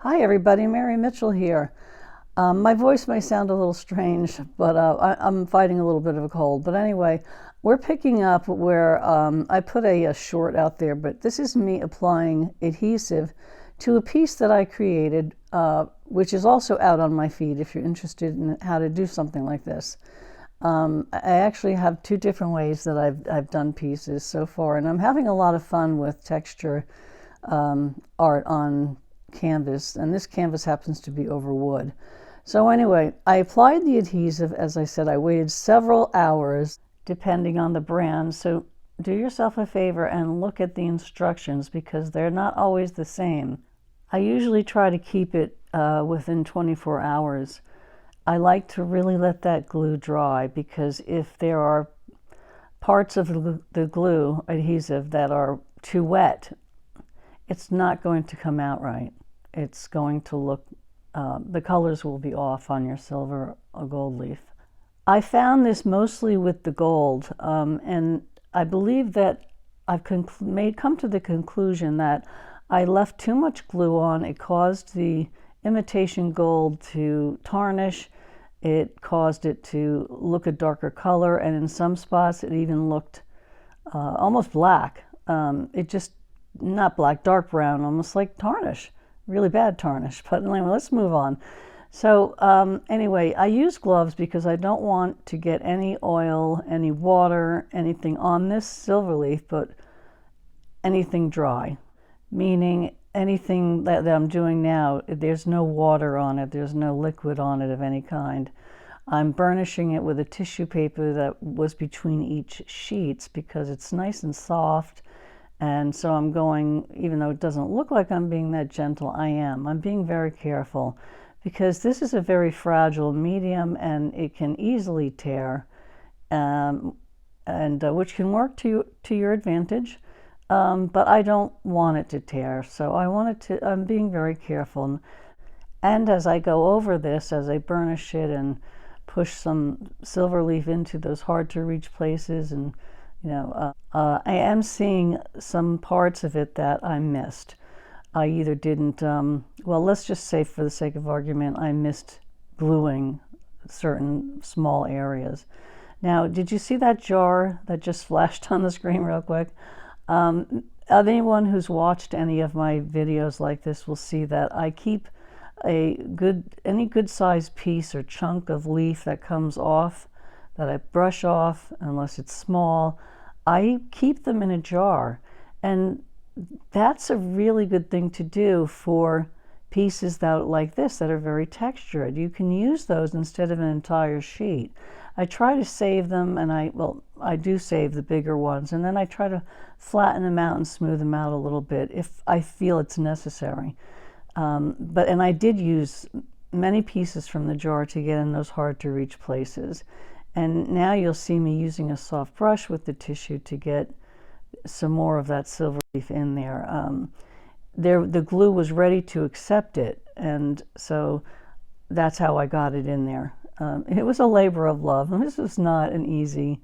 Hi everybody, Mary Mitchell here. My voice may sound a little strange, but I'm fighting a little bit of a cold. But anyway, we're picking up where I put a short out there, but this is me applying adhesive to a piece that I created, which is also out on my feed if you're interested in how to do something like this. I actually have two different ways that I've done pieces so far, and I'm having a lot of fun with texture art on canvas, and this canvas happens to be over wood. So anyway, I applied the adhesive. As I said, I waited several hours depending on the brand. So do yourself a favor and look at the instructions because they're not always the same. I usually try to keep it within 24 hours. I like to really let that glue dry because if there are parts of the glue adhesive that are too wet, it's not going to come out right. It's going to look, the colors will be off on your silver or gold leaf. I found this mostly with the gold, and I believe that I've come to the conclusion that I left too much glue on. It caused the imitation gold to tarnish. It caused it to look a darker color, and in some spots it even looked almost black. It just, not black, dark brown, almost like tarnish. Really bad tarnish. But anyway, let's move on. So anyway, I use gloves because I don't want to get any oil, any water, anything on this silver leaf, but anything dry, meaning anything that I'm doing now, there's no water on it, there's no liquid on it of any kind. I'm burnishing it with a tissue paper that was between each sheets because it's nice and soft. And so I'm going, even though it doesn't look like I'm being that gentle, I am. I'm being very careful because this is a very fragile medium and it can easily tear, which can work to your advantage. But I don't want it to tear, so I'm being very careful. And as I go over this, as I burnish it and push some silver leaf into those hard to reach places, and I am seeing some parts of it that I missed. I either didn't, well, let's just say for the sake of argument, I missed gluing certain small areas. Now, did you see that jar that just flashed on the screen real quick? Anyone who's watched any of my videos like this will see that I keep any good sized piece or chunk of leaf that comes off, that I brush off, unless it's small, I keep them in a jar. And that's a really good thing to do for pieces that like this that are very textured. You can use those instead of an entire sheet. I try to save them, and I do save the bigger ones, and then I try to flatten them out and smooth them out a little bit if I feel it's necessary. And I did use many pieces from the jar to get in those hard to reach places. And now you'll see me using a soft brush with the tissue to get some more of that silver leaf in there. The glue was ready to accept it, and so that's how I got it in there. It was a labor of love, and this was not an easy.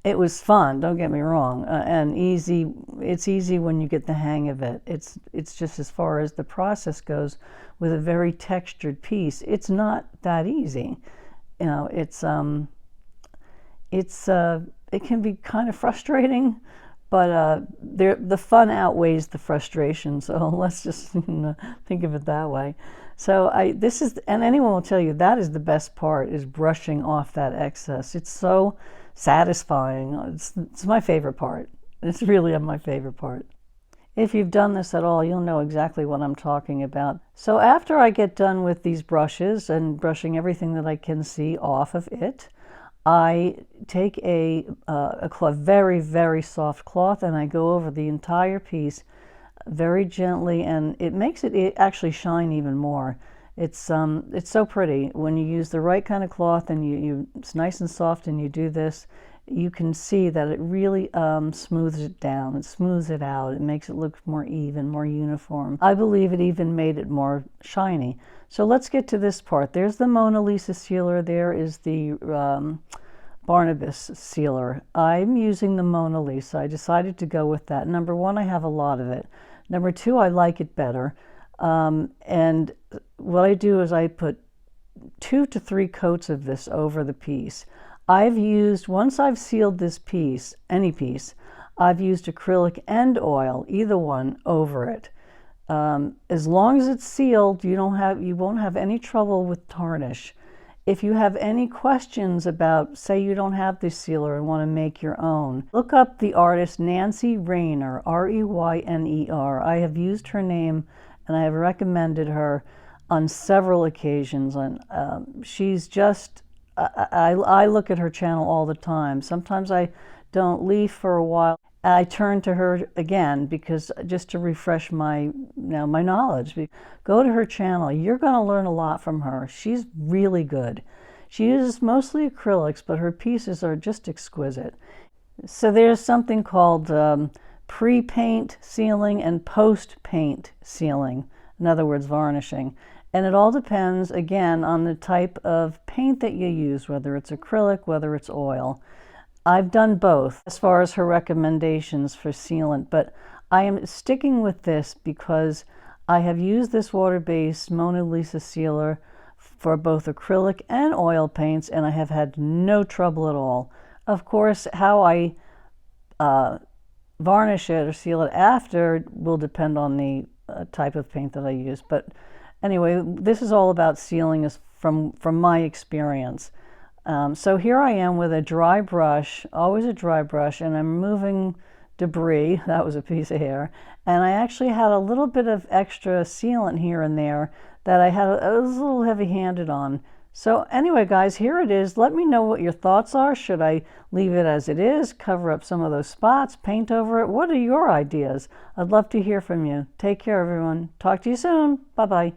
It was fun, don't get me wrong, and easy. It's easy when you get the hang of it. It's just, as far as the process goes, with a very textured piece, it's not that easy. It can be kind of frustrating, but the fun outweighs the frustration. So let's just think of it that way. So and anyone will tell you that is the best part, is brushing off that excess. It's so satisfying. It's my favorite part. It's really my favorite part. If you've done this at all, you'll know exactly what I'm talking about. So after I get done with these brushes and brushing everything that I can see off of it, I take a very, very soft cloth and I go over the entire piece very gently, and it makes it actually shine even more. It's so pretty when you use the right kind of cloth and it's nice and soft and you do this. You can see that it really smooths it down. It smooths it out. It makes it look more even, more uniform. I believe it even made it more shiny. So let's get to this part. There's the Mona Lisa sealer. There is the Barnabas sealer. I'm using the Mona Lisa. I decided to go with that. Number one, I have a lot of it. Number two, I like it better. And what I do is I put 2 to 3 coats of this over the piece. Once I've sealed this piece, any piece, I've used acrylic and oil, either one, over it. As long as it's sealed, you won't have any trouble with tarnish. If you have any questions about, say you don't have this sealer and want to make your own, look up the artist Nancy Rayner, Reyner. I have used her name and I have recommended her on several occasions. And she's just, I look at her channel all the time. Sometimes I don't leave for a while. I turn to her again because just to refresh my knowledge. Go to her channel. You're going to learn a lot from her. She's really good. She uses mostly acrylics, but her pieces are just exquisite. So there's something called pre-paint sealing and post-paint sealing. In other words, varnishing. And it all depends, again, on the type of paint that you use, whether it's acrylic, whether it's oil. I've done both as far as her recommendations for sealant, but I am sticking with this because I have used this water-based Mona Lisa sealer for both acrylic and oil paints, and I have had no trouble at all. Of course, how I varnish it or seal it after will depend on the type of paint that I use. But anyway, this is all about sealing from my experience. So here I am with a dry brush, always a dry brush, and I'm removing debris. That was a piece of hair. And I actually had a little bit of extra sealant here and there that I was a little heavy-handed on. So anyway, guys, here it is. Let me know what your thoughts are. Should I leave it as it is, cover up some of those spots, paint over it? What are your ideas? I'd love to hear from you. Take care, everyone. Talk to you soon. Bye-bye.